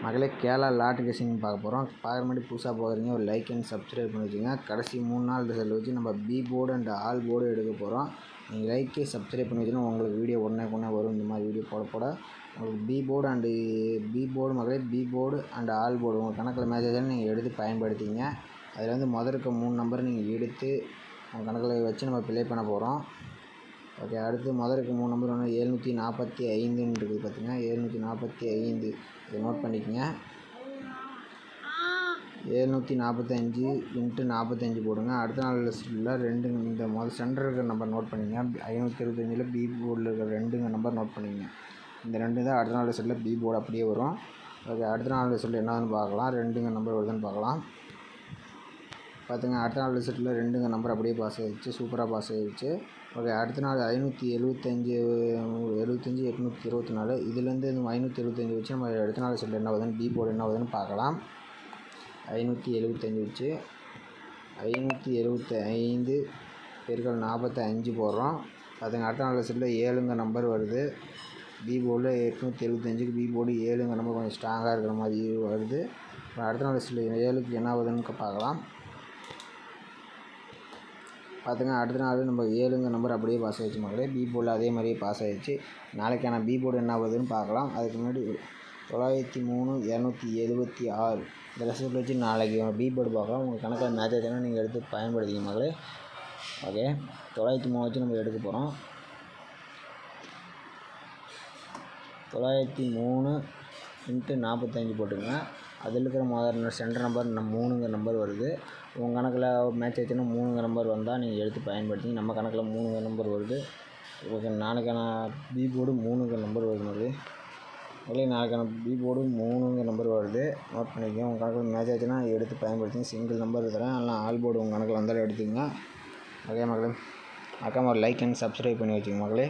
மக்களே கேரளா லாட்ரி கேசிங் பார்க்க போகிறோம். பார்க்குற மாதிரி புதுசாக போகிறீங்க ஒரு லைக் அண்ட் சப்ஸ்கிரைப் பண்ணி வச்சுங்க. கடைசி 3 நாள் ரிசல்ட் வச்சு நம்ம B board and all board எடுக்க போகிறோம். நீங்கள் லைக்கு சப்ஸ்கிரைப் பண்ணி வச்சுன்னா உங்களுக்கு வீடியோ உடனே வரும். இந்த மாதிரி வீடியோ போட உங்களுக்கு பி போர்டு மக்களே B board and all board உங்கள் கணக்கில் மேட்ச் நீங்கள் எடுத்து பயன்படுத்திங்க. அதில் வந்து இருக்க 3 நம்பர் நீங்கள் எடுத்து உங்கள் கணக்கில் வச்சு நம்ம ப்ளே பண்ண போகிறோம். ஓகே, அடுத்து இருக்க 3 நம்பர் வந்து 745 இருக்குது பார்த்திங்கன்னா. 745 இதை நோட் பண்ணிக்கங்க. 745 × 45 போடுங்க. அடுத்த நாள் லிஸ்ட்டில் இந்த சென்டர் இருக்கிற நம்பர் நோட் பண்ணிங்க. 525 பி போர்டில் இருக்கிற 2 நம்பர் நோட் பண்ணிங்க. இந்த 2 தான் அடுத்த நாள் லிஸ்ட்டில் பி போர்டு அப்படியே வரும். ஓகே, அடுத்த நாள் லிஸ்ட்டில் என்னன்னு பார்க்கலாம். 2 நம்பர் வருதுன்னு பார்க்கலாம். பார்த்துங்க, அடுத்த நாள் ரிசல்ட்டில் 2 நம்பர் அப்படியே பாஸ் ஆகிடுச்சு. சூப்பராக பாஸ் ஆகிடுச்சு. ஓகே, அடுத்த நாள் 575 824 இதுலேருந்து 575 வச்சு நம்ம அடுத்த நாள் ரிசல்ட் என்ன வருதுன்னு பி போர்டு என்ன வருதுன்னு பார்க்கலாம். 575 வச்சு 575 பெருக்கல் 45 போடுறோம். பார்த்துங்க, அடுத்த நாள் ரிசல்ட்டில் 7 நம்பர் வருது. பி போர்டில் 875க்கு பி போர்டு 7 நம்பர் கொஞ்சம் ஸ்ட்ராங்காக இருக்கிற மாதிரி வருது. அடுத்த நாள் ரிசல்ட்டில் 7க்கு என்ன வருதுன்னு பார்க்கலாம். பார்த்துங்க, அடுத்த நாள் நம்ம 7 நம்பர் அப்படியே பாஸ் ஆகிடுச்சு மக்களே. பி போர்டில் அதே மாதிரியே பாஸ் ஆகிடுச்சு. நாளைக்கான பி போர்டு என்ன ஆகுதுன்னு பார்க்கலாம். அதுக்கு முன்னாடி 903 276 இந்த ரிசல்ட் வச்சு நாளைக்கு பி போர்டு பார்க்கலாம். உங்கள் கணக்கில் மேட்ச் ஆச்சுன்னா நீங்கள் எடுத்து பயன்படுத்திங்க மக்களே. ஓகே, 903 வச்சு நம்ம எடுக்க போகிறோம். 903 × 45 போட்டுங்க. அதில் இருக்கிற சென்டர் நம்பர் 3 நம்பர் வருது. உங்கள் கணக்கில் மேட்ச் ஆச்சுன்னா 3 நம்பர் வந்தால் நீங்கள் எடுத்து பயன்படுத்திங்க. நம்ம கணக்கில் 3 நம்பர் வருது. ஓகே, நாளைக்கான பி போர்டு 3 நம்பர் வருது. ஓகே, நாளைக்கான பி போர்டு 3 நம்பர் வருது. நோட் பண்ணிக்கோங்க. உங்கள் கணக்கில் மேட்ச் ஆச்சுன்னா எடுத்து பயன்படுத்திங்க. சிங்கிள் நம்பர் தரேன், அதெல்லாம் ஆல் போர்டு உங்கள் கணக்கில் வந்தாலும் எடுத்துக்கங்க. ஓகே மக்களே, மறக்காம ஒரு லைக் அண்ட் சப்ஸ்கிரைப் பண்ணி வச்சுங்க மக்களே.